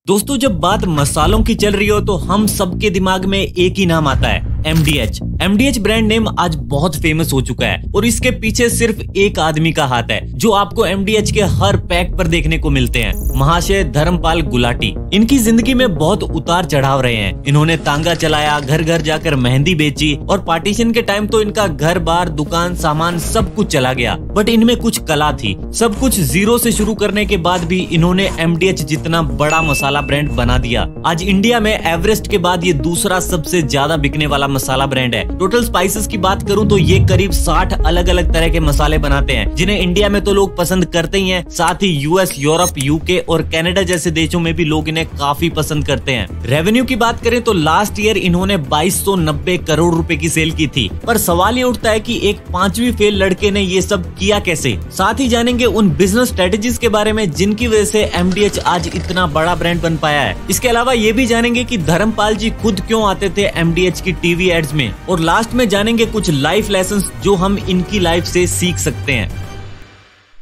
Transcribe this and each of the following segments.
दोस्तों, जब बात मसालों की चल रही हो तो हम सबके दिमाग में एक ही नाम आता है, MDH। MDH ब्रांड नेम आज बहुत फेमस हो चुका है और इसके पीछे सिर्फ एक आदमी का हाथ है जो आपको MDH के हर पैक पर देखने को मिलते हैं, महाशय धर्मपाल गुलाटी। इनकी जिंदगी में बहुत उतार चढ़ाव रहे हैं। इन्होंने तांगा चलाया, घर घर जाकर मेहंदी बेची और पार्टीशन के टाइम तो इनका घर बार दुकान सामान सब कुछ चला गया। बट इनमें कुछ कला थी। सब कुछ जीरो से शुरू करने के बाद भी इन्होंने MDH जितना बड़ा मसाला ब्रांड बना दिया। आज इंडिया में एवरेस्ट के बाद ये दूसरा सबसे ज्यादा बिकने वाला मसाला ब्रांड है। टोटल स्पाइसेस की बात करूं तो ये करीब 60 अलग अलग तरह के मसाले बनाते हैं, जिन्हें इंडिया में तो लोग पसंद करते ही हैं, साथ ही US, यूरोप, UK और कनाडा जैसे देशों में भी लोग इन्हें काफी पसंद करते हैं। रेवेन्यू की बात करें तो लास्ट ईयर इन्होंने 2290 करोड़ रुपए की सेल की थी। पर सवाल ये उठता है कि एक 5वीं फेल लड़के ने ये सब किया कैसे। साथ ही जानेंगे उन बिजनेस स्ट्रेटेजीज के बारे में जिनकी वजह से MDH आज इतना बड़ा ब्रांड बन पाया है। इसके अलावा ये भी जानेंगे कि धर्मपाल जी खुद क्यों आते थे MDH की टीवी एड्स में, और लास्ट में जानेंगे कुछ लाइफ लेसन्स जो हम इनकी लाइफ से सीख सकते हैं।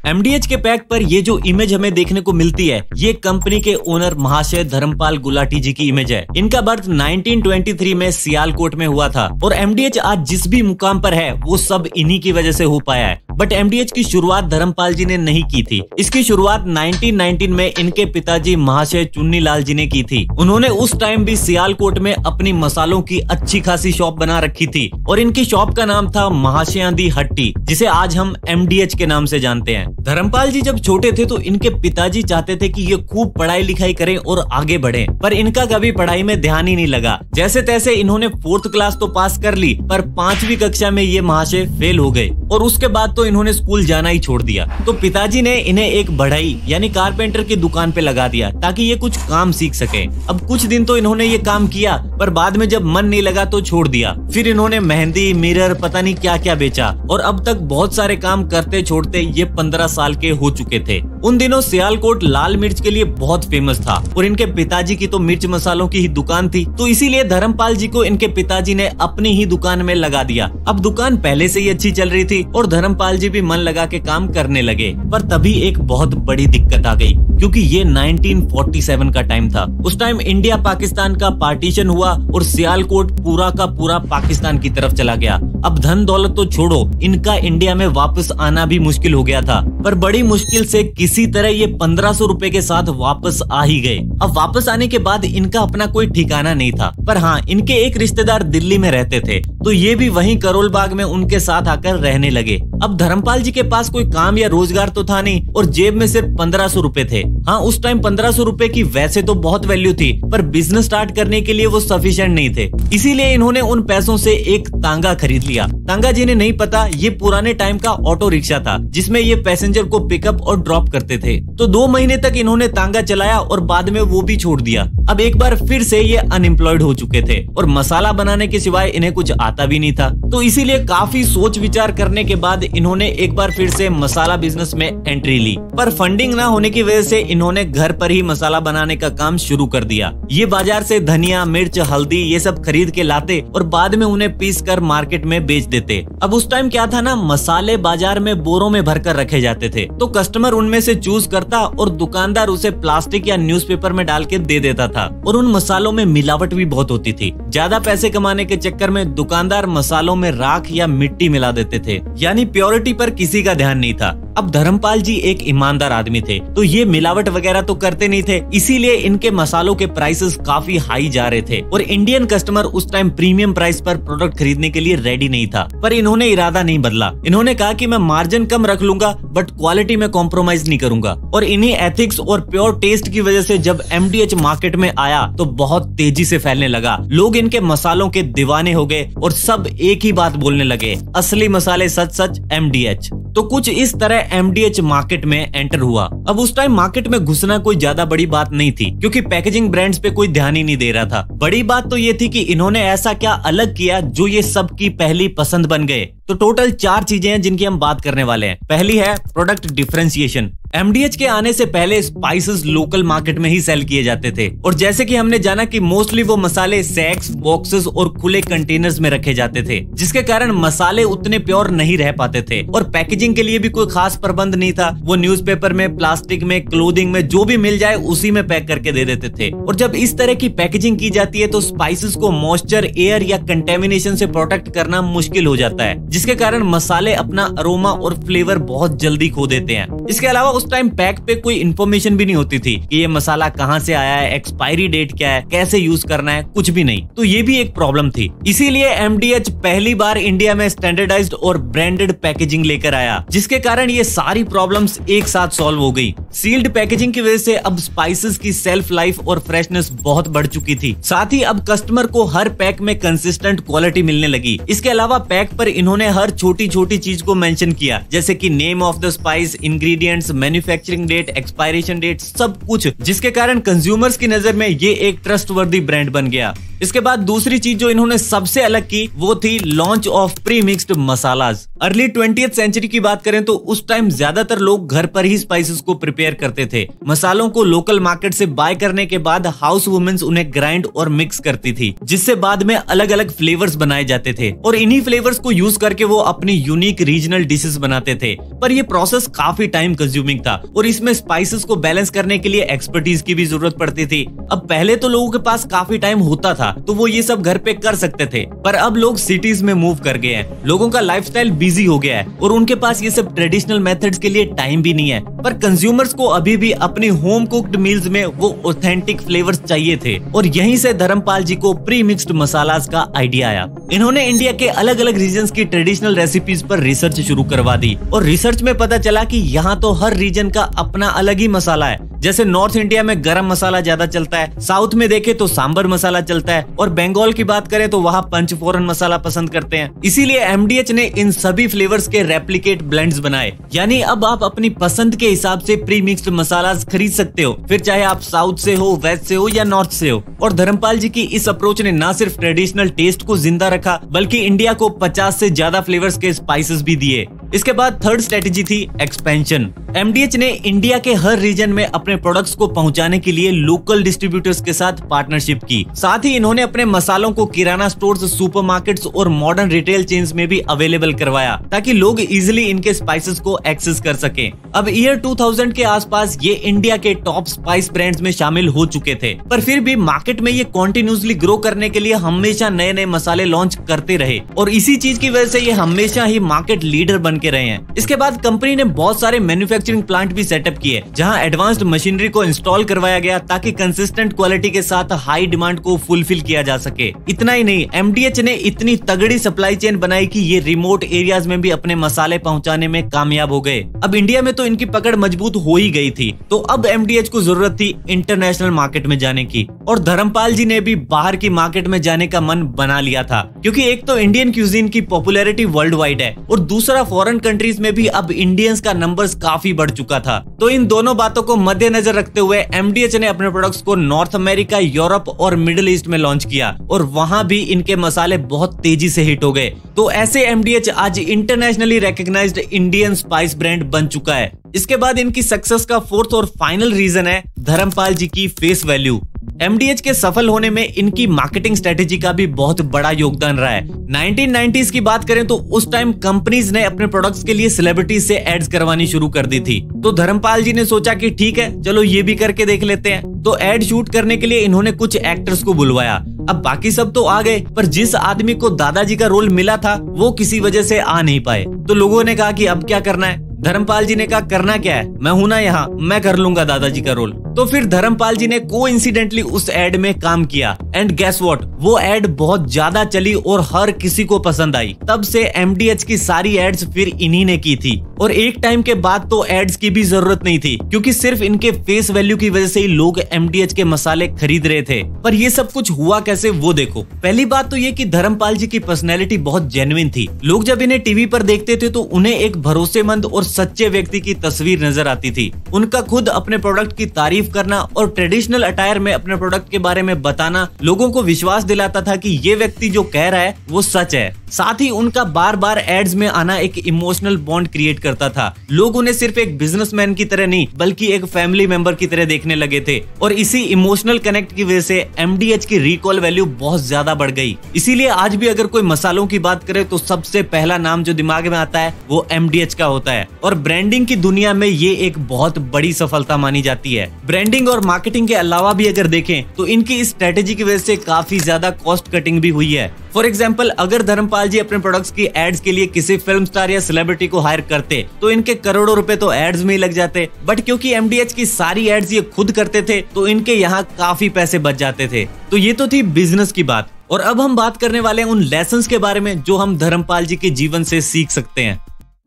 MDH के पैक पर ये जो इमेज हमें देखने को मिलती है, ये कंपनी के ओनर महाशय धर्मपाल गुलाटी जी की इमेज है। इनका बर्थ 1923 में सियालकोट में हुआ था और MDH आज जिस भी मुकाम पर है वो सब इन्हीं की वजह से हो पाया है। बट MDH की शुरुआत धर्मपाल जी ने नहीं की थी। इसकी शुरुआत 1919 में इनके पिताजी महाशय चुन्नीलाल जी ने की थी। उन्होंने उस टाइम भी सियालकोट में अपनी मसालों की अच्छी खासी शॉप बना रखी थी और इनकी शॉप का नाम था महाशयां दी हट्टी, जिसे आज हम MDH के नाम से जानते हैं। धर्मपाल जी जब छोटे थे तो इनके पिताजी चाहते थे कि ये खूब पढ़ाई लिखाई करें और आगे बढ़ें, पर इनका कभी पढ़ाई में ध्यान ही नहीं लगा। जैसे तैसे इन्होंने 4th क्लास तो पास कर ली, पर 5वीं कक्षा में ये महाशय फेल हो गए और उसके बाद तो इन्होंने स्कूल जाना ही छोड़ दिया। तो पिताजी ने इन्हें एक बढ़ई यानी कारपेंटर की दुकान पे लगा दिया ताकि ये कुछ काम सीख सके। अब कुछ दिन तो इन्होंने ये काम किया, पर बाद में जब मन नहीं लगा तो छोड़ दिया। फिर इन्होंने मेहंदी, मिरर, पता नहीं क्या क्या बेचा और अब तक बहुत सारे काम करते छोड़ते ये 15 साल के हो चुके थे। उन दिनों सियालकोट लाल मिर्च के लिए बहुत फेमस था और इनके पिताजी की तो मिर्च मसालों की ही दुकान थी, तो इसीलिए धर्मपाल जी को इनके पिताजी ने अपनी ही दुकान में लगा दिया। अब दुकान पहले से ही अच्छी चल रही थी और धर्मपाल जी भी मन लगा के काम करने लगे। पर तभी एक बहुत बड़ी दिक्कत आ गई, क्योंकि ये 1947 का टाइम था। उस टाइम इंडिया पाकिस्तान का पार्टीशन हुआ और सियालकोट पूरा का पूरा पाकिस्तान की तरफ चला गया। अब धन दौलत तो छोड़ो, इनका इंडिया में वापस आना भी मुश्किल हो गया था। पर बड़ी मुश्किल से किसी तरह ये 1500 रुपए के साथ वापस आ ही गए। अब वापस आने के बाद इनका अपना कोई ठिकाना नहीं था, पर हाँ, इनके एक रिश्तेदार दिल्ली में रहते थे, तो ये भी वहीं करोल बाग में उनके साथ आकर रहने लगे। अब धर्मपाल जी के पास कोई काम या रोजगार तो था नहीं और जेब में सिर्फ 1500 रुपए थे। हाँ, उस टाइम 1500 रुपए की वैसे तो बहुत वैल्यू थी, पर बिजनेस स्टार्ट करने के लिए वो सफिशिएंट नहीं थे। इसीलिए इन्होंने उन पैसों से एक तांगा खरीद लिया। तांगा जिन्हें नहीं पता, ये पुराने टाइम का ऑटो रिक्शा था जिसमें ये पैसेंजर को पिकअप और ड्रॉप करते थे। तो 2 महीने तक इन्होंने तांगा चलाया और बाद में वो भी छोड़ दिया। अब एक बार फिर से ये अनएम्प्लॉयड हो चुके थे और मसाला बनाने के सिवाय इन्हें कुछ आता भी नहीं था। तो इसीलिए काफी सोच विचार करने के बाद इन्होंने एक बार फिर से मसाला बिजनेस में एंट्री ली। पर फंडिंग ना होने की वजह से इन्होंने घर पर ही मसाला बनाने का काम शुरू कर दिया। ये बाजार से धनिया, मिर्च, हल्दी ये सब खरीद के लाते और बाद में उन्हें पीस कर मार्केट में बेच देते। अब उस टाइम क्या था ना, मसाले बाजार में बोरों में भरकर रखे जाते थे, तो कस्टमर उनमें से चूज करता और दुकानदार उसे प्लास्टिक या न्यूज़पेपर में डाल के दे देता था। और उन मसालों में मिलावट भी बहुत होती थी। ज्यादा पैसे कमाने के चक्कर में दुकानदार मसालों में राख या मिट्टी मिला देते थे, यानी प्योरिटी पर किसी का ध्यान नहीं था। अब धर्मपाल जी एक ईमानदार आदमी थे, तो ये मिलावट वगैरह तो करते नहीं थे, इसीलिए इनके मसालों के प्राइसेस काफी हाई जा रहे थे और इंडियन कस्टमर उस टाइम प्रीमियम प्राइस पर प्रोडक्ट खरीदने के लिए रेडी नहीं था। पर इन्होंने इरादा नहीं बदला। इन्होंने कहा कि मैं मार्जिन कम रख लूंगा बट क्वालिटी में कॉम्प्रोमाइज नहीं करूंगा। और इन्हीं एथिक्स और प्योर टेस्ट की वजह से जब MDH मार्केट में आया तो बहुत तेजी से फैलने लगा। लोग इनके मसालों के दीवाने हो गए और सब एक ही बात बोलने लगे, असली मसाले सच सच MDH। तो कुछ इस तरह MDH मार्केट में एंटर हुआ। अब उस टाइम मार्केट में घुसना कोई ज्यादा बड़ी बात नहीं थी, क्योंकि पैकेजिंग ब्रांड्स पे कोई ध्यान ही नहीं दे रहा था। बड़ी बात तो ये थी कि इन्होंने ऐसा क्या अलग किया जो ये सबकी पहली पसंद बन गए। तो टोटल 4 चीजें हैं जिनकी हम बात करने वाले हैं। पहली है प्रोडक्ट डिफरेंशिएशन। एमडीएच के आने से पहले स्पाइसेस लोकल मार्केट में ही सेल किए जाते थे, और जैसे कि हमने जाना कि मोस्टली वो मसाले सैक्स, बॉक्सेस और खुले कंटेनर्स में रखे जाते थे, जिसके कारण मसाले उतने प्योर नहीं रह पाते थे। और पैकेजिंग के लिए भी कोई खास प्रबंध नहीं था। वो न्यूज़पेपर में, प्लास्टिक में, क्लोथिंग में जो भी मिल जाए उसी में पैक करके दे देते थे। और जब इस तरह की पैकेजिंग की जाती है तो स्पाइसेस को मॉइस्चर, एयर या कंटेमिनेशन से प्रोटेक्ट करना मुश्किल हो जाता है, जिसके कारण मसाले अपना अरोमा और फ्लेवर बहुत जल्दी खो देते हैं। इसके अलावा उस टाइम पैक पे कोई इन्फॉर्मेशन भी नहीं होती थी कि ये मसाला कहाँ से आया है, एक्सपायरी डेट क्या है, कैसे यूज करना है, कुछ भी नहीं। तो ये भी एक प्रॉब्लम थी। इसीलिए एमडीएच पहली बार इंडिया में स्टैंडर्डाइज्ड और ब्रांडेड पैकेजिंग लेकर आया, जिसके कारण ये सारी प्रॉब्लम्स एक साथ सॉल्व हो गई। सील्ड पैकेजिंग की वजह से अब स्पाइसेस की सेल्फ लाइफ और फ्रेशनेस बहुत बढ़ चुकी थी। साथ ही अब कस्टमर को हर पैक में कंसिस्टेंट क्वालिटी मिलने लगी। इसके अलावा पैक पर इन्होंने हर छोटी छोटी चीज को मेंशन किया, जैसे कि name of the spice, ingredients, manufacturing date, expiration date, सब कुछ, जिसके कारण कंज्यूमर्स की नजर में ये एक ट्रस्टवर्दी ब्रांड बन गया। इसके बाद दूसरी चीज जो इन्होंने सबसे अलग की वो थी launch of pre mixed masalas. Early 20th century की बात करें तो उस टाइम ज्यादातर लोग घर पर ही स्पाइसेस को प्रिपेयर करते थे। मसालों को लोकल मार्केट से बाय करने के बाद हाउस वुमेन्स उन्हें ग्राइंड और मिक्स करती थी, जिससे बाद में अलग अलग फ्लेवर्स बनाए जाते थे, और इन्हीं फ्लेवर्स को यूज करके वो अपनी यूनिक रीजनल डिशेस बनाते थे। पर ये प्रोसेस काफी टाइम कंज्यूमिंग था, और इसमें स्पाइसेस को बैलेंस करने के लिए एक्सपर्टीज की भी जरूरत पड़ती थी। अब पहले तो लोगों के पास काफी टाइम होता था तो वो ये सब घर पे कर सकते थे, पर अब लोग सिटीज में मूव कर गए हैं, लोगों का लाइफस्टाइल बिजी हो गया है और उनके पास ये सब ट्रेडिशनल मेथड्स के लिए टाइम भी नहीं है। पर कंज्यूमर्स को अभी भी अपनी होम कुक्ड मील्स में वो ऑथेंटिक फ्लेवर्स चाहिए थे, और यहीं से धर्मपाल जी को प्री मिक्स्ड मसालास का आइडिया आया। इन्होंने इंडिया के अलग अलग रीजन्स की ट्रेडिशनल रेसिपीज पर रिसर्च शुरू करवा दी, और रिसर्च में पता चला कि यहाँ तो हर रीजन का अपना अलग ही मसाला है। जैसे नॉर्थ इंडिया में गरम मसाला ज्यादा चलता है, साउथ में देखे तो सांबर मसाला चलता है, और बंगाल की बात करें तो वहाँ पंचफोरन मसाला पसंद करते हैं। इसीलिए एमडीएच ने इन सभी फ्लेवर्स के रेप्लिकेट ब्लेंड्स बनाए, यानी अब आप अपनी पसंद के हिसाब से प्री मिक्स्ड मसालास खरीद सकते हो, फिर चाहे आप साउथ से हो, वेस्ट से हो या नॉर्थ से हो। और धर्मपाल जी की इस अप्रोच ने न सिर्फ ट्रेडिशनल टेस्ट को जिंदा रखा, बल्कि इंडिया को 50 से ज्यादा फ्लेवर्स के स्पाइसेस भी दिए। इसके बाद थर्ड स्ट्रेटेजी थी एक्सपेंशन। एमडीएच ने इंडिया के हर रीजन में अपने प्रोडक्ट्स को पहुंचाने के लिए लोकल डिस्ट्रीब्यूटर्स के साथ पार्टनरशिप की। साथ ही इन्होंने अपने मसालों को किराना स्टोर्स, सुपरमार्केट्स और मॉडर्न रिटेल चेन्स में भी अवेलेबल करवाया, ताकि लोग इजीली इनके स्पाइसेस को एक्सेस कर सकें। अब ईयर 2000 के आसपास ये इंडिया के टॉप स्पाइस ब्रांड्स में शामिल हो चुके थे, पर फिर भी मार्केट में ये कॉन्टिन्यूसली ग्रो करने के लिए हमेशा नए नए मसाले लॉन्च करते रहे, और इसी चीज की वजह से ये हमेशा ही मार्केट लीडर बन के रहे हैं। इसके बाद कंपनी ने बहुत सारे मैन्युफैक्चरिंग प्लांट भी सेटअप किए, जहां एडवांस्ड मशीनरी को इंस्टॉल करवाया गया, ताकि कंसिस्टेंट क्वालिटी के साथ हाई डिमांड को फुलफिल किया जा सके। इतना ही नहीं, एमडीएच ने इतनी तगड़ी सप्लाई चेन बनाई कि ये रिमोट एरियाज में भी अपने मसाले पहुंचाने में कामयाब हो गए। अब इंडिया में तो इनकी पकड़ मजबूत हो ही गई थी, तो अब एमडीएच को जरूरत थी इंटरनेशनल मार्केट में जाने की, और धर्मपाल जी ने भी बाहर की मार्केट में जाने का मन बना लिया था, क्योंकि एक तो इंडियन क्यूजीन की पॉपुलैरिटी वर्ल्ड वाइड है, और दूसरा फॉरेन कंट्रीज में भी अब इंडियंस का नंबर्स काफी बढ़ चुका था। तो इन दोनों बातों को मद्देनजर रखते हुए एमडीएच ने अपने प्रोडक्ट्स को नॉर्थ अमेरिका, यूरोप और मिडिल ईस्ट में लॉन्च किया, और वहां भी इनके मसाले बहुत तेजी से हिट हो गए। तो ऐसे एमडीएच आज internationally recognised Indian spice brand बन चुका है। इसके बाद इनकी सक्सेस का फोर्थ और फाइनल रीजन है धर्मपाल जी की फेस वैल्यू। एमडीएच के सफल होने में इनकी मार्केटिंग स्ट्रेटेजी का भी बहुत बड़ा योगदान रहा है। 1990s की बात करें तो उस टाइम कंपनीज ने अपने प्रोडक्ट्स के लिए सेलिब्रिटीज से एड्स करवानी शुरू कर दी थी। तो धर्मपाल जी ने सोचा कि ठीक है, चलो ये भी करके देख लेते हैं। तो एड शूट करने के लिए इन्होंने कुछ एक्टर्स को बुलवाया। अब बाकी सब तो आ गए, पर जिस आदमी को दादाजी का रोल मिला था वो किसी वजह से आ नहीं पाए। तो लोगों ने कहा कि अब क्या करना है। धर्मपाल जी ने कहा करना क्या है, मैं हूं ना यहाँ, मैं कर लूंगा दादाजी का रोल। तो फिर धर्मपाल जी ने कोइंसिडेंटली उस एड में काम किया, एंड गेस व्हाट, वो एड बहुत ज्यादा चली और हर किसी को पसंद आई। तब से एमडीएच की सारी एड्स फिर इन्हीं ने की थी, और एक टाइम के बाद तो एड्स की भी जरूरत नहीं थी, क्योंकि सिर्फ इनके फेस वैल्यू की वजह से ही लोग एमडीएच के मसाले खरीद रहे थे। पर ये सब कुछ हुआ कैसे वो देखो। पहली बात तो ये कि धर्मपाल जी की पर्सनैलिटी बहुत जेन्युइन थी। लोग जब इन्हें टीवी पर देखते थे तो उन्हें एक भरोसेमंद और सच्चे व्यक्ति की तस्वीर नजर आती थी। उनका खुद अपने प्रोडक्ट की तारीफ करना और ट्रेडिशनल अटायर में अपने प्रोडक्ट के बारे में बताना लोगों को विश्वास दिलाता था कि ये व्यक्ति जो कह रहा है वो सच है। साथ ही उनका बार बार एड्स में आना एक इमोशनल बॉन्ड क्रिएट करता था। लोग उन्हें सिर्फ एक बिजनेसमैन की तरह नहीं बल्कि एक फैमिली मेंबर की तरह देखने लगे थे और इसी इमोशनल कनेक्ट की वजह से MDH की रिकॉल वैल्यू बहुत ज्यादा बढ़ गई। इसीलिए आज भी अगर कोई मसालों की बात करे तो सबसे पहला नाम जो दिमाग में आता है वो MDH का होता है और ब्रांडिंग की दुनिया में ये एक बहुत बड़ी सफलता मानी जाती है। ब्रांडिंग और मार्केटिंग के अलावा भी अगर देखें तो इनकी इस स्ट्रेटेजी की वजह से काफी ज्यादा कॉस्ट कटिंग भी हुई है। फॉर एग्जाम्पल, अगर धर्मपाल जी अपने प्रोडक्ट्स की एड्स के लिए किसी फिल्म स्टार या सेलिब्रिटी को हायर करते तो इनके करोड़ों रुपए तो एड्स में ही लग जाते, बट क्योंकि MDH की सारी एड्स ये खुद करते थे तो इनके यहाँ काफी पैसे बच जाते थे। तो ये तो थी बिजनेस की बात, और अब हम बात करने वाले हैं उन लेसन्स के बारे में जो हम धर्मपाल जी के जीवन से सीख सकते हैं।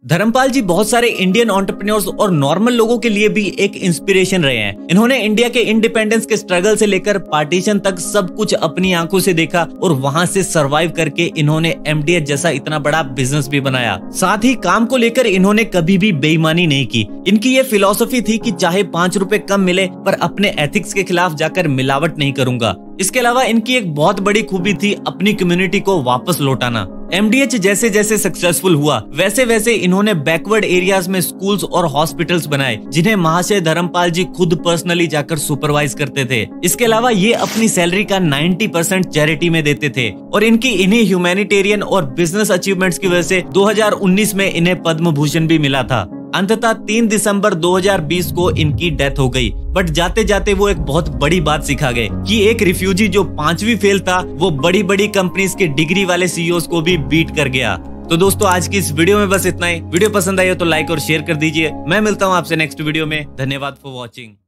धर्मपाल जी बहुत सारे इंडियन एंटरप्रेन्योर्स और नॉर्मल लोगों के लिए भी एक इंस्पिरेशन रहे हैं। इन्होंने इंडिया के इंडिपेंडेंस के स्ट्रगल से लेकर पार्टीशन तक सब कुछ अपनी आंखों से देखा और वहां से सरवाइव करके इन्होंने MDH जैसा इतना बड़ा बिजनेस भी बनाया। साथ ही काम को लेकर इन्होंने कभी भी बेईमानी नहीं की। इनकी ये फिलॉसफी थी कि चाहे 5 रुपए कम मिले पर अपने एथिक्स के खिलाफ जाकर मिलावट नहीं करूंगा। इसके अलावा इनकी एक बहुत बड़ी खूबी थी अपनी कम्युनिटी को वापस लौटाना। MDH जैसे जैसे सक्सेसफुल हुआ वैसे वैसे इन्होंने बैकवर्ड एरियाज में स्कूल्स और हॉस्पिटल्स बनाए जिन्हें महाशय धर्मपाल जी खुद पर्सनली जाकर सुपरवाइज करते थे। इसके अलावा ये अपनी सैलरी का 90% चैरिटी में देते थे और इनकी इन्हीं ह्यूमैनिटेरियन और बिजनेस अचीवमेंट्स की वजह से 2019 में इन्हें पद्म भूषण भी मिला था। अंततः 3 दिसंबर 2020 को इनकी डेथ हो गई, बट जाते जाते वो एक बहुत बड़ी बात सिखा गए कि एक रिफ्यूजी जो 5वीं फेल था वो बड़ी बड़ी कंपनीज के डिग्री वाले CEOs को भी बीट कर गया। तो दोस्तों आज की इस वीडियो में बस इतना ही। वीडियो पसंद आई हो तो लाइक और शेयर कर दीजिए। मैं मिलता हूँ आपसे नेक्स्ट वीडियो में। धन्यवाद फॉर वॉचिंग।